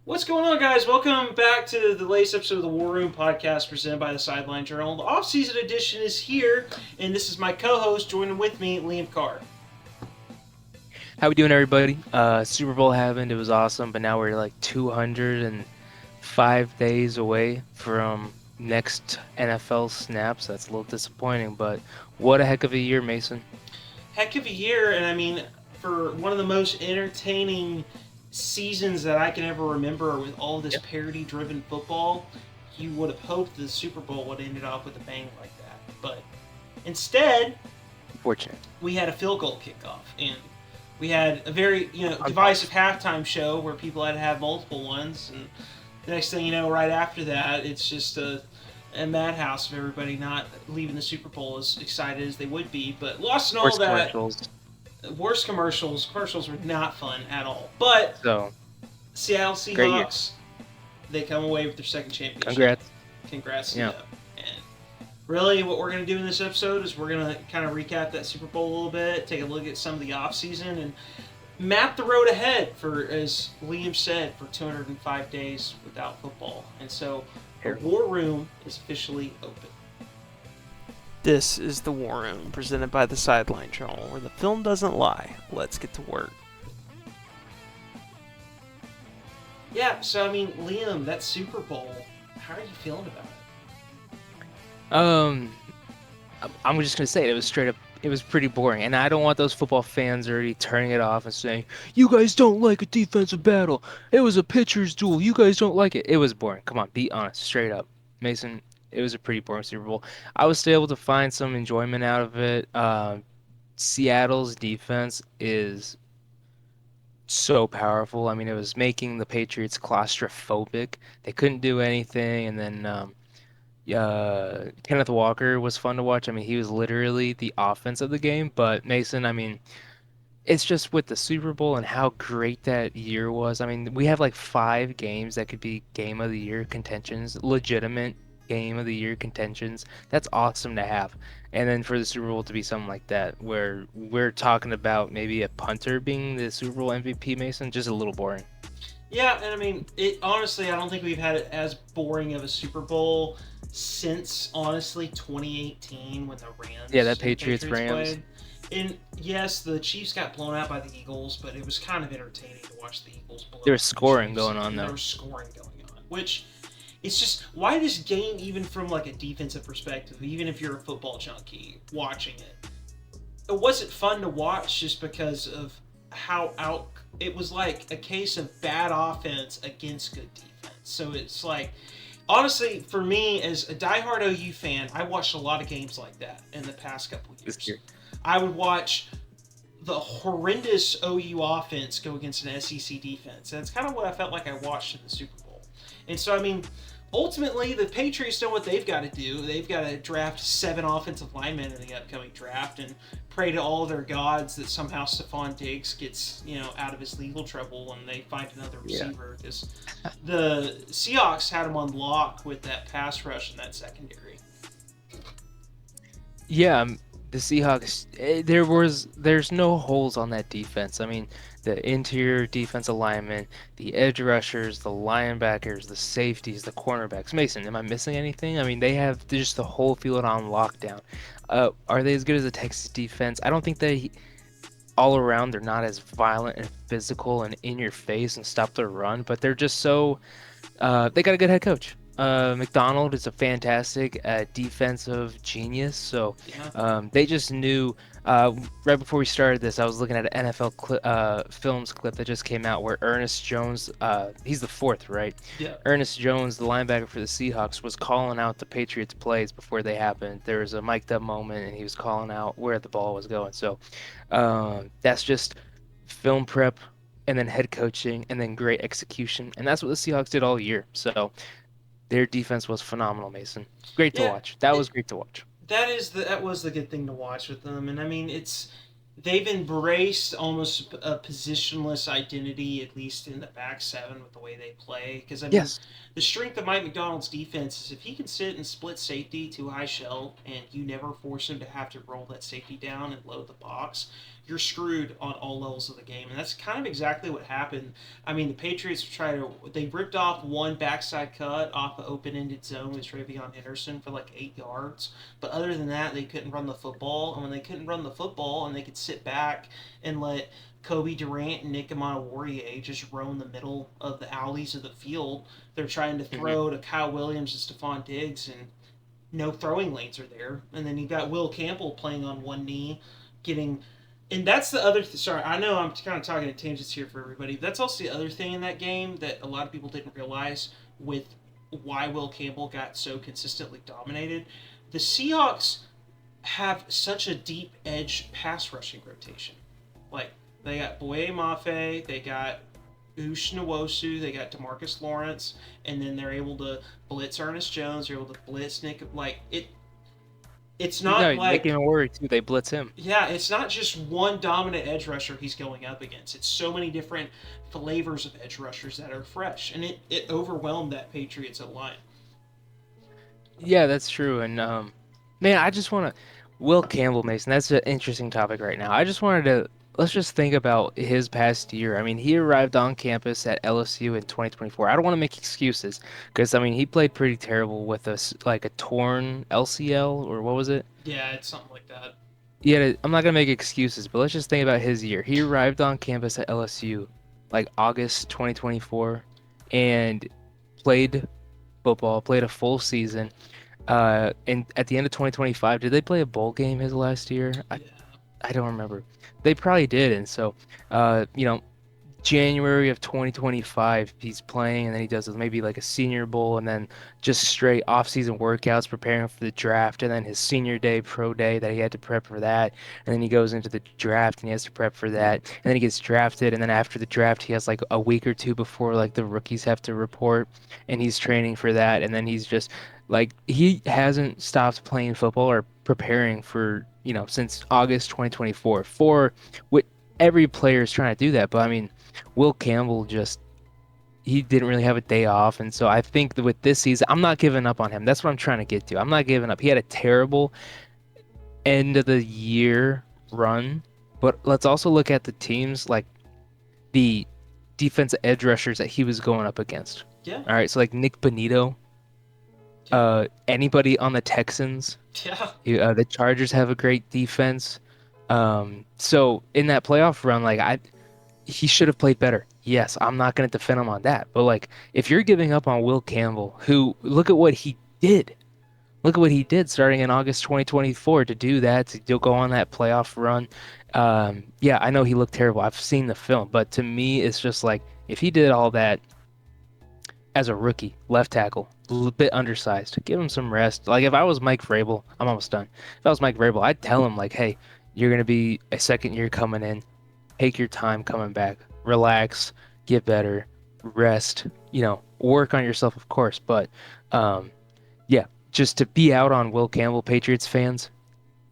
What's going on, guys? Welcome back to the latest episode of the War Room podcast presented by the Sideline Journal. The Offseason edition is here, and this is my co-host joining with me, Liam Carr. How we doing, everybody? Super Bowl happened. It was awesome, but now we're like 205 days away from next NFL snaps. That's a little disappointing, but what a heck of a year, Mason. Heck of a year, and I mean, for one of the most entertaining seasons that I can ever remember with all this Yep. parody-driven football, you would have hoped the Super Bowl would have ended up with a bang like that. But instead, Fortunate. we had a field goal kickoff, and we had a very Fun divisive times. halftime show where people had to have multiple ones, and the next thing you know, right after that, it's just a madhouse of everybody not leaving the Super Bowl as excited as they would be. But lost in all Worst that, commercials. worst commercials. Commercials were not fun at all. But So, Seattle great year. Seahawks, they come away with their second championship. Congrats. Congrats to Yeah. them. And really, what we're going to do in this episode is we're going to kind of recap that Super Bowl a little bit, take a look at some of the offseason, and map the road ahead for, as Liam said, for 205 days without football. And so the Terrible. War Room is officially open. This is the War Room, presented by the Sideline Journal, where the film doesn't lie. Let's get to work. Yeah, so I mean, Liam, that Super Bowl, how are you feeling about it? I'm just gonna say it was straight up. It was pretty boring, and I don't want those football fans already turning it off and saying, "You guys don't like a defensive battle. It was a pitcher's duel. You guys don't like it." It was boring. Come on, be honest, straight up, Mason. It was a pretty boring Super Bowl. I was still able to find some enjoyment out of it. Seattle's defense is so powerful. I mean, it was making the Patriots claustrophobic. They couldn't do anything, and then Kenneth Walker was fun to watch. I mean, he was literally the offense of the game. But Mason, I mean, it's just with the Super Bowl and how great that year was. I mean, we have like 5 games that could be game of the year contentions, legitimate game of the year contentions. That's awesome to have. And then for the Super Bowl to be something like that, where we're talking about maybe a punter being the Super Bowl MVP, Mason, just a little boring. Yeah, and I mean, it honestly, I don't think we've had it as boring of a Super Bowl since honestly 2018 when the Rams Yeah, that and the Patriots Patriots Rams. played. And yes, the Chiefs got blown out by the Eagles, but it was kind of entertaining to watch the Eagles blow There out was the scoring Chiefs, going on and there though. was scoring going on, which it's just why this game, even from like a defensive perspective, even if you're a football junkie watching it wasn't fun to watch just because of how out it was, like a case of bad offense against good defense. So it's like, honestly, for me as a diehard OU fan, I watched a lot of games like that in the past couple of This years. year. I would watch the horrendous OU offense go against an SEC defense, and it's kind of what I felt like I watched in the Super Bowl. And so, I mean, ultimately, the Patriots know what they've got to do. They've got to draft 7 offensive linemen in the upcoming draft and pray to all their gods that somehow Stephon Diggs gets, out of his legal trouble and they find another Yeah. receiver. Because the Seahawks had him on lock with that pass rush in that secondary. Yeah, the Seahawks. There's no holes on that defense. I mean, the interior defensive linemen, the edge rushers, the linebackers, the safeties, the cornerbacks. Mason, am I missing anything? I mean, they have just the whole field on lockdown. Are they as good as the Texas defense? I don't think they all around they're not as violent and physical and in your face and stop the run, but they're just so they got a good head coach. McDonald is a fantastic defensive genius. So Yeah. they just knew. Right before we started this, I was looking at an films clip that just came out where Ernest Jones, he's the fourth, right? Yeah. Ernest Jones, the linebacker for the Seahawks, was calling out the Patriots plays before they happened. There was a mic'd up moment, and he was calling out where the ball was going. So that's just film prep and then head coaching and then great execution. And that's what the Seahawks did all year. So their defense was phenomenal, Mason. Great to Yeah. watch. That was great to watch. That was the good thing to watch with them, and I mean they've embraced almost a positionless identity, at least in the back seven with the way they play. Because I mean, Yes. the strength of Mike McDonald's defense is if he can sit and split safety to high shell, and you never force him to have to roll that safety down and load the box, you're screwed on all levels of the game. And that's kind of exactly what happened. I mean, the Patriots they ripped off one backside cut off an open-ended zone with Travion Henderson for like 8 yards. But other than that, they couldn't run the football. And when they couldn't run the football and they could sit back and let Kobe Durant and Nick Warrior just roam the middle of the alleys of the field, they're trying to throw to Kyle Williams and Stephon Diggs, and no throwing lanes are there. And then you got Will Campbell playing on one knee, getting. And that's the other. Sorry, I know I'm kind of talking in tangents here for everybody. But that's also the other thing in that game that a lot of people didn't realize with why Will Campbell got so consistently dominated. The Seahawks have such a deep edge pass rushing rotation. Like, they got Boye Mafe, they got Ushnawosu, they got Demarcus Lawrence, and then they're able to blitz Ernest Jones, they're able to blitz Nick. Like, it's not No, like. Nick Warrior too. They blitz him. Yeah, it's not just one dominant edge rusher he's going up against. It's so many different flavors of edge rushers that are fresh, and it overwhelmed that Patriots line. Yeah, that's true. And man, I just want to Will Campbell, Mason. That's an interesting topic right now. I just wanted to let's just think about his past year. I mean, he arrived on campus at LSU in 2024. I don't want to make excuses because I mean he played pretty terrible with like a torn LCL or what was it? Yeah, it's something like that. Yeah, I'm not gonna make excuses, but let's just think about his year. He arrived on campus at LSU like August 2024 and played football, played a full season. And at the end of 2025, did they play a bowl game his last year? Yeah. I don't remember. They probably did, and so you know, January of 2025, he's playing, and then he does maybe like a Senior Bowl, and then just straight off-season workouts, preparing for the draft, and then his senior day, pro day, that he had to prep for that, and then he goes into the draft, and he has to prep for that, and then he gets drafted, and then after the draft, he has like a week or two before like the rookies have to report, and he's training for that, and then he's just like he hasn't stopped playing football or preparing for since August 2024 for what every player is trying to do that, but I mean. Will Campbell he didn't really have a day off, and so I think that with this season, I'm not giving up on him. That's what I'm trying to get to. I'm not giving up. He had a terrible end of the year run, but let's also look at the teams like the defensive edge rushers that he was going up against. Yeah. All right, so like Nick Bonito, anybody on the Texans. Yeah. The Chargers have a great defense. So in that playoff run, he should have played better. Yes, I'm not going to defend him on that. But like, if you're giving up on Will Campbell, who look at what he did. Look at what he did starting in August 2024 to do that, to go on that playoff run. Yeah, I know he looked terrible. I've seen the film, but to me, it's just like if he did all that as a rookie, left tackle, a little bit undersized, give him some rest. Like if I was Mike Vrabel, I'm almost done. If I was Mike Vrabel, I'd tell him like, hey, you're going to be a second year coming in. Take your time coming back, relax, get better, rest, work on yourself, of course. But yeah, just to be out on Will Campbell, Patriots fans,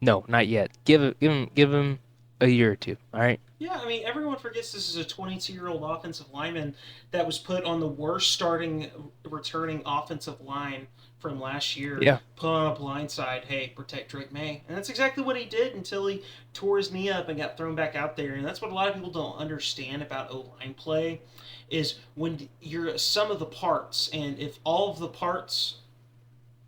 no, not yet. Give him a year or two. All right. Yeah, I mean, everyone forgets this is a 22-year-old offensive lineman that was put on the worst returning offensive line from last year. Yeah. Put on a blindside, hey, protect Drake May. And that's exactly what he did until he tore his knee up and got thrown back out there. And that's what a lot of people don't understand about O-line play is when you're a sum of the parts. And if all of the parts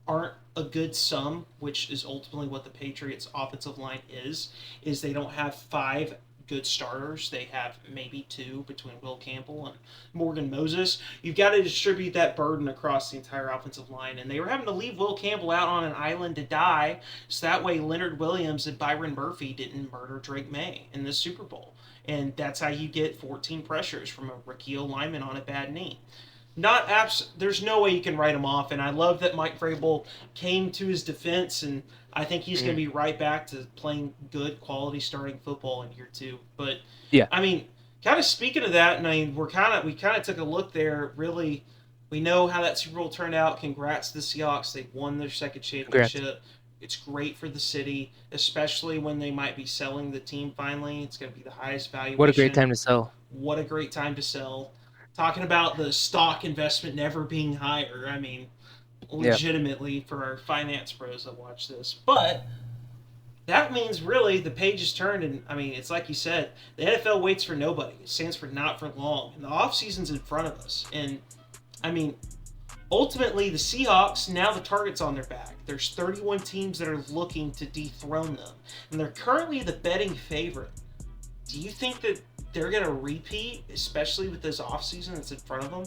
aren't a good sum, which is ultimately what the Patriots offensive line is they don't have 5 good starters. They have maybe 2 between Will Campbell and Morgan Moses. You've got to distribute that burden across the entire offensive line, and they were having to leave Will Campbell out on an island to die, so that way Leonard Williams and Byron Murphy didn't murder Drake May in the Super Bowl. And that's how you get 14 pressures from a rookie lineman on a bad knee. There's no way you can write him off, and I love that Mike Vrabel came to his defense, and I think he's going to be right back to playing good quality starting football in year 2. But yeah, I mean, kind of speaking of that, and I mean, we kind of took a look there. Really, we know how that Super Bowl turned out. Congrats to the Seahawks; they won their second championship. Congrats. It's great for the city, especially when they might be selling the team finally. It's going to be the highest valuation. What a great time to sell! What a great time to sell. Talking about the stock investment never being higher. I mean, legitimately for our finance pros that watch this. But that means really the page is turned, and I mean it's like you said, the NFL waits for nobody. It stands for not for long, and the off season's in front of us. And I mean, ultimately, the Seahawks, now the target's on their back. There's 31 teams that are looking to dethrone them, and they're currently the betting favorite. Do you think that they're going to repeat, especially with this offseason that's in front of them?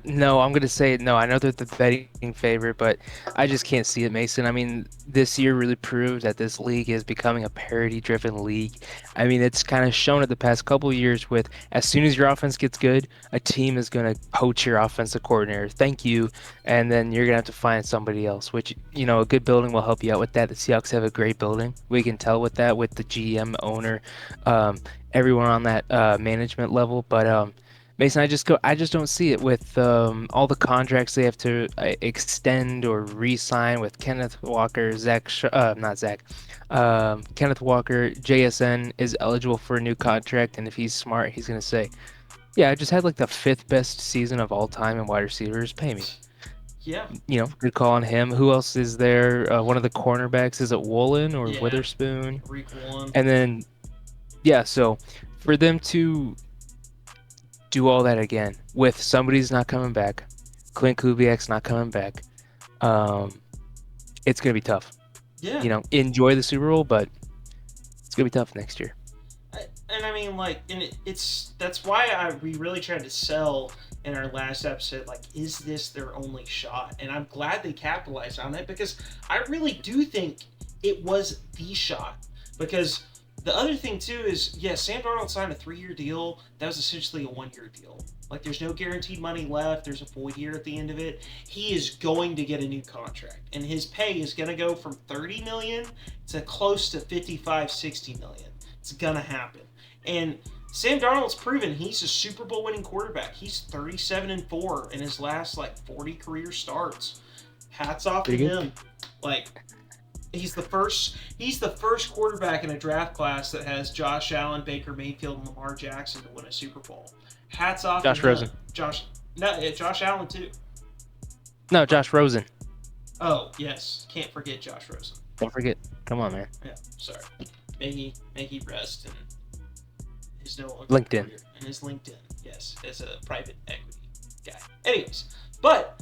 No, I'm gonna say no. I know they're the betting favorite, but I just can't see it, Mason. I mean, this year really proved that this league is becoming a parity-driven league. I mean, it's kind of shown it the past couple of years with as soon as your offense gets good, a team is gonna poach your offensive coordinator. Thank you, and then you're gonna have to find somebody else. Which a good building will help you out with that. The Seahawks have a great building. We can tell with that with the GM, owner, um, everyone on that management level, but Mason, I just don't see it with all the contracts they have to extend or re-sign with Kenneth Walker, not Zach, Kenneth Walker. JSN is eligible for a new contract, and if he's smart, he's gonna say, "Yeah, I just had like the fifth best season of all time in wide receivers. Pay me." Yeah, Good call on him. Who else is there? One of the cornerbacks, is it Woolen or yeah. Witherspoon? Week one. And then yeah, so for them to do all that again with somebody's not coming back, Clint Kubiak's not coming back. Um, it's gonna be tough. Yeah. Enjoy the Super Bowl, but it's gonna be tough next year. And I mean, like, and it's that's why we really tried to sell in our last episode. Like, is this their only shot? And I'm glad they capitalized on it because I really do think it was the shot. Because the other thing too is, yeah, Sam Darnold signed a 3-year deal. That was essentially a 1-year deal. Like, there's no guaranteed money left. There's a void year at the end of it. He is going to get a new contract, and his pay is going to go from 30 million to close to 55, 60 million. It's gonna happen. And Sam Darnold's proven he's a Super Bowl winning quarterback. He's 37-4 in his last like 40 career starts. Hats off to him. Like, he's the first quarterback in a draft class that has Josh Allen, Baker Mayfield, and Lamar Jackson to win a Super Bowl. Hats off Josh to him. Rosen. Josh Allen too. No, Josh Rosen. Oh yes, can't forget Josh Rosen. Don't forget. Come on, man. Yeah, sorry. May he rest and his no longer LinkedIn. And his LinkedIn, yes, as a private equity guy. Anyways, but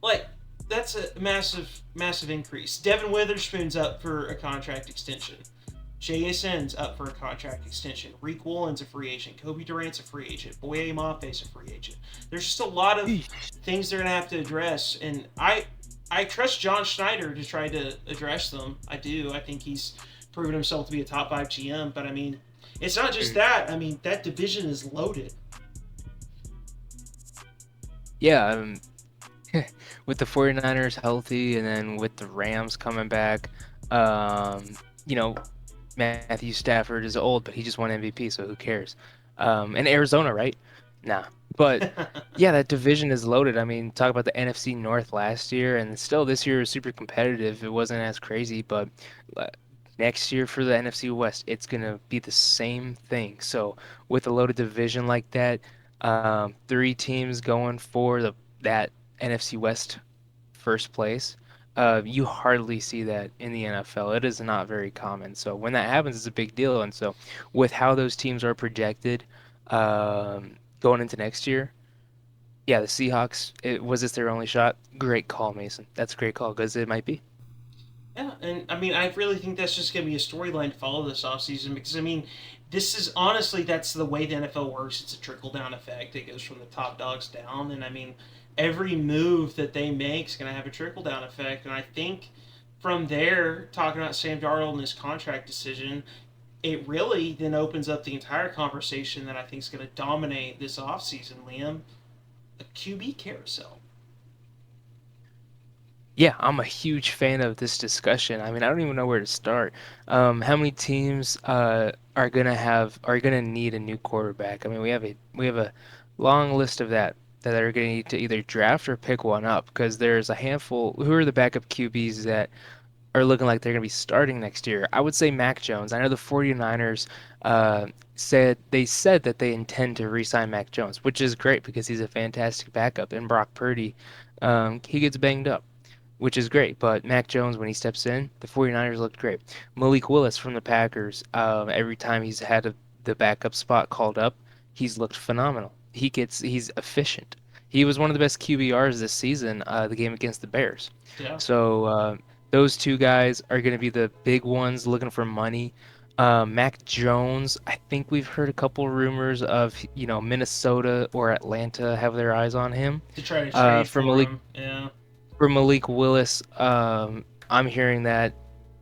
like that's a massive increase. Devin Witherspoon's up for a contract extension. JSN's up for a contract extension. Reek Woolen's a free agent. Kobe Durant's a free agent. Boye Mafe's a free agent. There's just a lot of things they're gonna have to address, and I trust John Schneider to try to address them. I do. I think he's proven himself to be a top 5 GM. But I mean, it's not just that. I mean, that division is loaded. Yeah, with the 49ers healthy and then with the Rams coming back, you know, Matthew Stafford is old, but he just won MVP, so who cares? And Arizona, right? Nah. But yeah, that division is loaded. I mean, talk about the NFC North last year, and still this year is super competitive. It wasn't as crazy, but next year for the NFC West, it's gonna be the same thing. So with a loaded division like that, 3 teams going for that NFC West first place. You hardly see that in the NFL. It is not very common. So when that happens, it's a big deal. And so with how those teams are projected going into next year, yeah, the Seahawks, was this their only shot? Great call, Mason. That's a great call because it might be. Yeah, and I mean, I really think that's just going to be a storyline to follow this offseason because, I mean, this is honestly, that's the way the NFL works. It's a trickle down effect. It goes from the top dogs down. And I mean, every move that they make is going to have a trickle down effect. And I think from there, talking about Sam Darnold and his contract decision, it really then opens up the entire conversation that I think is going to dominate this offseason, Liam. A QB carousel. Yeah, I'm a huge fan of this discussion. I mean, I don't even know where to start. How many teams are gonna need a new quarterback? I mean, we have a long list of that are gonna need to either draft or pick one up because there's a handful. Who are the backup QBs that are looking like they're gonna be starting next year? I would say Mac Jones. I know the 49ers said that they intend to re-sign Mac Jones, which is great because he's a fantastic backup. And Brock Purdy, he gets banged up. which is great. But Mac Jones, when he steps in, the 49ers looked great. Malik Willis from the Packers, every time he's had the backup spot called up, he's looked phenomenal. He's efficient. He was one of the best QBRs this season, the game against the Bears. Yeah. So those two guys are going to be the big ones looking for money. Mac Jones, I think we've heard a couple rumors of, Minnesota or Atlanta have their eyes on him. To try to trade For for Malik him. Yeah. for Malik Willis, I'm hearing that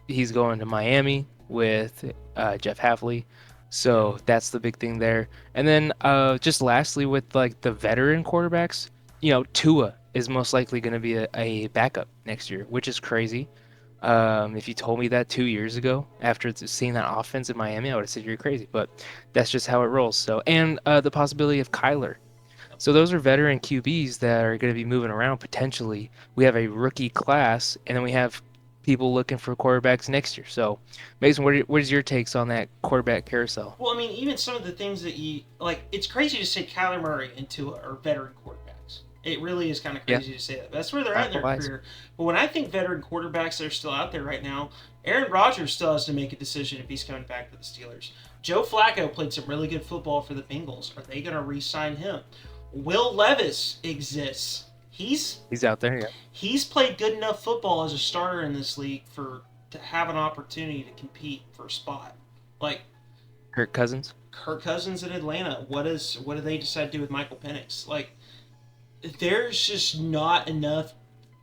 he's going to Miami with Jeff Hafley. So that's the big thing there. And then just lastly, with like the veteran quarterbacks, Tua is most likely going to be a backup next year, which is crazy. If you told me that 2 years ago, after seeing that offense in Miami, I would have said you're crazy. But that's just how it rolls. So, and the possibility of Kyler. So those are veteran QBs that are going to be moving around potentially. We have a rookie class, and then we have people looking for quarterbacks next year. So, Mason, what is your takes on that quarterback carousel? Well, I mean, even some of the things that you like, it's crazy to say Kyler Murray and Tua are veteran quarterbacks. It really is kind of Yeah, crazy to say that. That's where they're at in their wise. career. But when I think veteran quarterbacks that are still out there right now, Aaron Rodgers still has to make a decision if he's coming back to the Steelers. Joe Flacco played some really good football for the Bengals. Are they going to re-sign him? Will Levis exists. He's out there, yeah. He's played good enough football as a starter in this league to have an opportunity to compete for a spot. Like Kirk Cousins. Kirk Cousins in Atlanta. What do they decide to do with Michael Penix? Like, there's just not enough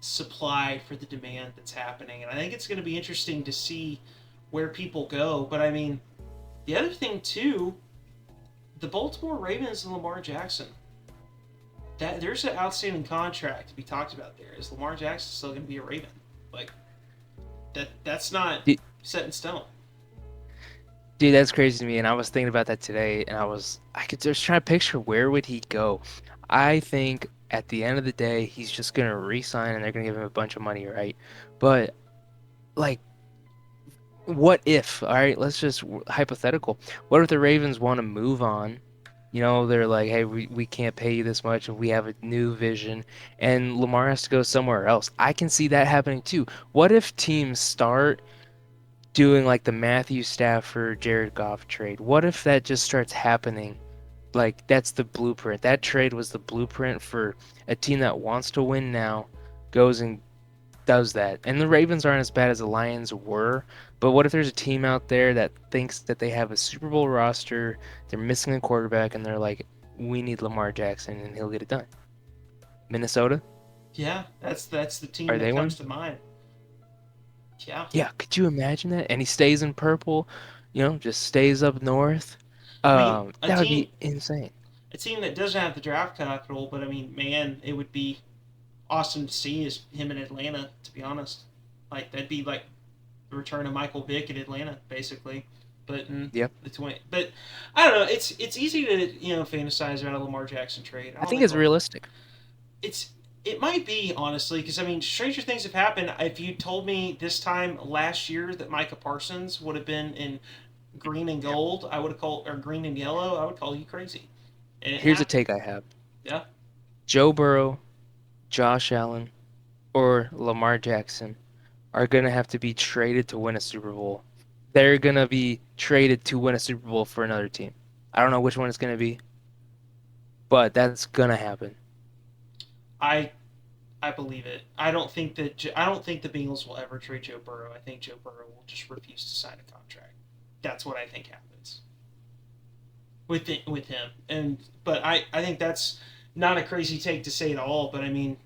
supply for the demand that's happening, and I think it's going to be interesting to see where people go. But I mean, the other thing too, the Baltimore Ravens and Lamar Jackson. That there's an outstanding contract to be talked about there. Is Lamar Jackson still going to be a Raven? Like that's not set in stone. Dude, that's crazy to me. And I was thinking about that today, and I could just try to picture where would he go. I think at the end of the day, he's just gonna re-sign, and they're gonna give him a bunch of money, right? But like, what if? All right, let's just hypothetical. What if the Ravens want to move on? They're like, hey, we can't pay you this much, and we have a new vision, and Lamar has to go somewhere else. I can see that happening too. What if teams start doing like the Matthew Stafford, Jared Goff trade? What if that just starts happening? Like, that's the blueprint. That trade was the blueprint for a team that wants to win now, goes and does that. And the Ravens aren't as bad as the Lions were, but what if there's a team out there that thinks that they have a Super Bowl roster, they're missing a quarterback, and they're like, we need Lamar Jackson, and he'll get it done? Minnesota? Yeah, that's the team Are that they one? comes to mind. Yeah. Yeah, could you imagine that? And he stays in purple, just stays up north. I mean, That would be insane. a team that doesn't have the draft capital, but I mean, man, it would be awesome to see is him in Atlanta. To be honest, like that'd be like the return of Michael Vick in Atlanta, basically. But Yep. but I don't know. It's easy to fantasize about a Lamar Jackson trade. I think it's realistic. It might be, honestly, because I mean, stranger things have happened. If you told me this time last year that Micah Parsons would have been in green and gold, I would have called, or green and yellow, I would call you crazy. And it Here's a happened. take I have. Yeah. Joe Burrow, Josh Allen, or Lamar Jackson are going to have to be traded to win a Super Bowl. They're going to be traded to win a Super Bowl for another team. I don't know which one it's going to be, but that's going to happen. I believe it. I don't think the Bengals will ever trade Joe Burrow. I think Joe Burrow will just refuse to sign a contract. That's what I think happens with him. But I think that's not a crazy take to say at all. But I mean,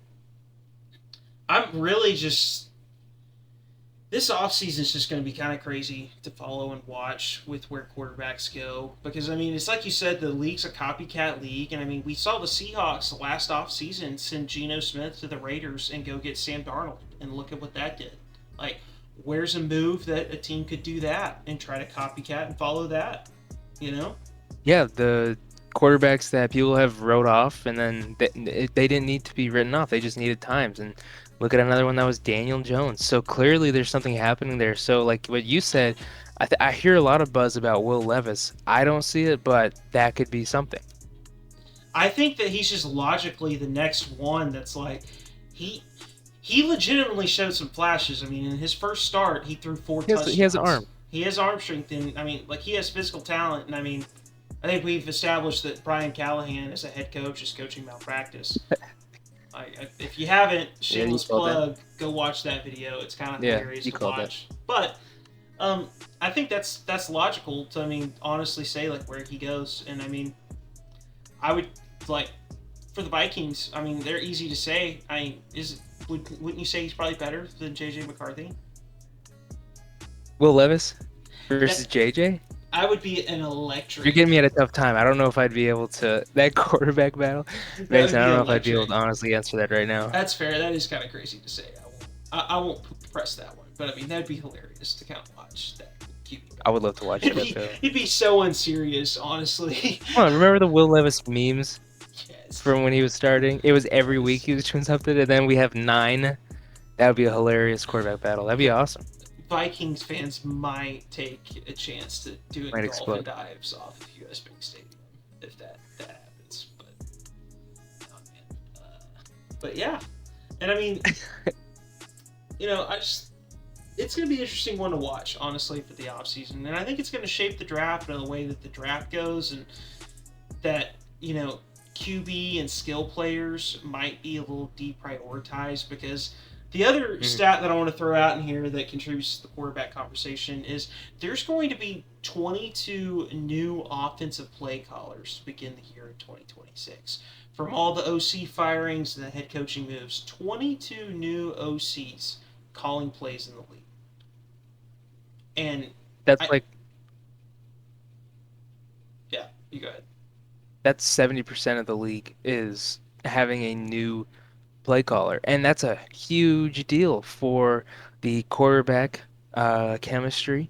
I'm really just this offseason is just going to be kind of crazy to follow and watch with where quarterbacks go. Because, I mean, it's like you said, the league's a copycat league. And, I mean, we saw the Seahawks last offseason send Geno Smith to the Raiders and go get Sam Darnold. And look at what that did. Like, where's a move that a team could do that and try to copycat and follow that? Yeah, the quarterbacks that people have wrote off, and then they didn't need to be written off. They just needed times. And look at another one that was Daniel Jones. So clearly there's something happening there. So like what you said, I hear a lot of buzz about Will Levis. I don't see it, but that could be something. I think that he's just logically the next one that's like, he legitimately showed some flashes. I mean, in his first start, he threw 4 touchdowns. He has an arm. He has arm strength, and I mean, like he has physical talent. And I mean, I think we've established that Brian Callahan, as a head coach, is coaching malpractice. If you haven't, shameless plug, go watch that video. It's kind of hilarious to watch. But I think that's logical to, I mean, honestly say like where he goes. And I mean, I would like for the Vikings. I mean, they're easy to say. Wouldn't you say he's probably better than JJ McCarthy? Will Levis versus JJ? I would be an electric. You're getting me at a tough time. I don't know if I'd be able to. That quarterback battle, Mason, I don't know if I'd be able to honestly answer that right now. That's fair. That is kind of crazy to say. I won't press that one. But I mean, that'd be hilarious to kind of watch that. I would love to watch that though. It'd be so unserious, honestly. Come on, remember the Will Levis memes? Yes. From when he was starting? It was every week he was doing something, and then we have 9. That would be a hilarious quarterback battle. That'd be awesome. Vikings fans might take a chance to do dolphin dives off of US Bank Stadium if that happens. But yeah, and I mean, it's going to be an interesting one to watch, honestly, for the offseason. And I think it's going to shape the draft and the way that the draft goes, and that, QB and skill players might be a little deprioritized, because the other stat that I want to throw out in here that contributes to the quarterback conversation is there's going to be 22 new offensive play callers to begin the year in 2026. From all the OC firings and the head coaching moves, 22 new OCs calling plays in the league. And that's yeah, you go ahead. That's 70% of the league is having a new play caller, and that's a huge deal for the quarterback chemistry.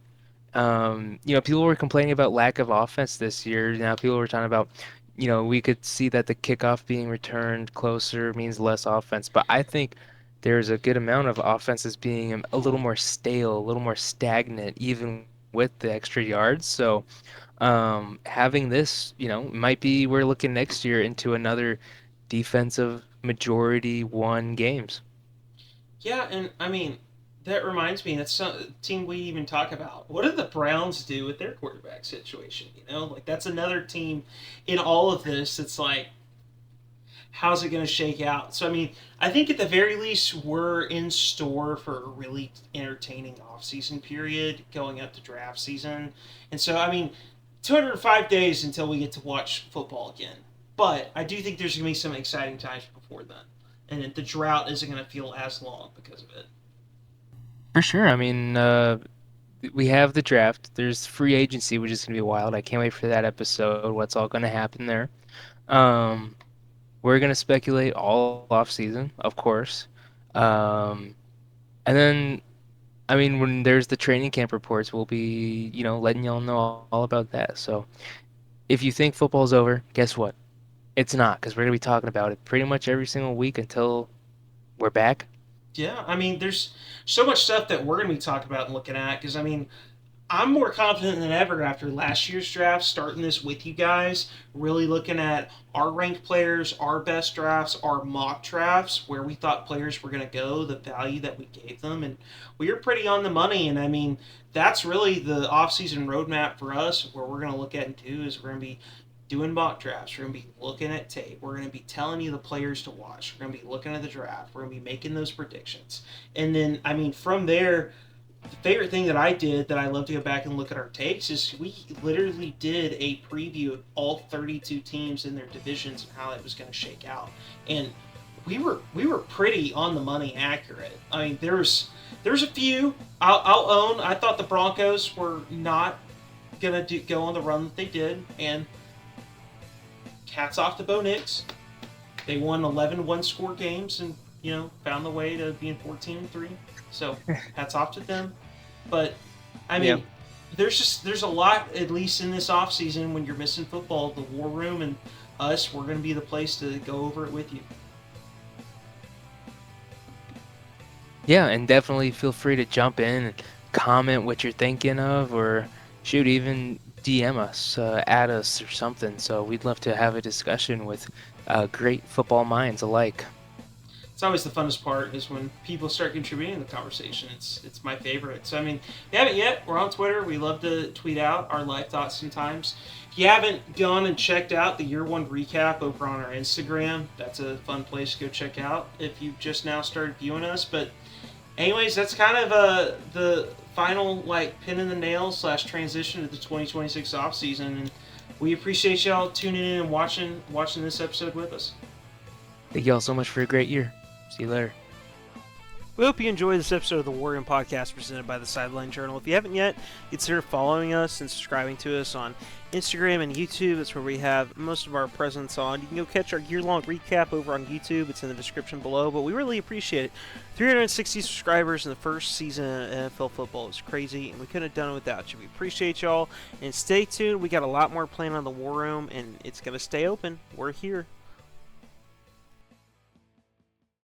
People were complaining about lack of offense this year. Now people were talking about, we could see that the kickoff being returned closer means less offense, but I think there's a good amount of offenses being a little more stale, a little more stagnant, even with the extra yards. So having this, might be, we're looking next year into another defensive majority won games. Yeah, and I mean, that reminds me, that's a team we even talk about. What did the Browns do with their quarterback situation? That's another team in all of this. It's like, how's it going to shake out? So, I mean, I think at the very least, we're in store for a really entertaining offseason period going up to draft season. And so, I mean, 205 days until we get to watch football again. But I do think there's going to be some exciting times before then. And the drought isn't going to feel as long because of it. For sure. I mean, we have the draft. There's free agency, which is going to be wild. I can't wait for that episode, what's all going to happen there. We're going to speculate all off-season, of course. And then, I mean, when there's the training camp reports, we'll be, letting y'all know all about that. So if you think football's over, guess what? It's not, because we're going to be talking about it pretty much every single week until we're back. Yeah, I mean, there's so much stuff that we're going to be talking about and looking at, because, I mean, I'm more confident than ever after last year's draft, starting this with you guys, really looking at our ranked players, our best drafts, our mock drafts, where we thought players were going to go, the value that we gave them, and we were pretty on the money. And I mean, that's really the offseason roadmap for us. Where we're going to look at and do is we're going to be doing mock drafts. We're going to be looking at tape. We're going to be telling you the players to watch. We're going to be looking at the draft. We're going to be making those predictions. And then, I mean, from there, the favorite thing that I did that I love to go back and look at our takes is we literally did a preview of all 32 teams in their divisions and how it was going to shake out. And we were pretty on the money accurate. I mean, there's a few I'll own. I thought the Broncos were not going to go on the run that they did, and hats off to Bo Nix. They won 11 one-score games and, found the way to being 14-3. So, hats off to them. But, I mean, there's a lot, at least in this offseason, when you're missing football. The War Room and us, we're going to be the place to go over it with you. Yeah, and definitely feel free to jump in and comment what you're thinking of, or shoot, even DM us, add us or something. So we'd love to have a discussion with great football minds alike. It's always the funnest part is when people start contributing to the conversation. It's my favorite. So I mean, if you haven't yet, we're on Twitter. We love to tweet out our life thoughts sometimes. If you haven't gone and checked out the Year 1 recap over on our Instagram, that's a fun place to go check out if you've just now started viewing us. But anyways, that's kind of the final like pin in the nail / transition to the 2026 offseason. And we appreciate y'all tuning in and watching this episode with us. Thank you all so much for a great year. See you later. We hope you enjoyed this episode of the WARROOM podcast presented by the Sideline Journal. If you haven't yet, consider following us and subscribing to us on Instagram and YouTube. That's where we have most of our presence on. You can go catch our year-long recap over on YouTube. It's in the description below, but we really appreciate it. 360 subscribers in the first season of NFL football is crazy, and we couldn't have done it without you. We appreciate y'all, and stay tuned. We got a lot more planned on the WARROOM, and it's going to stay open. We're here.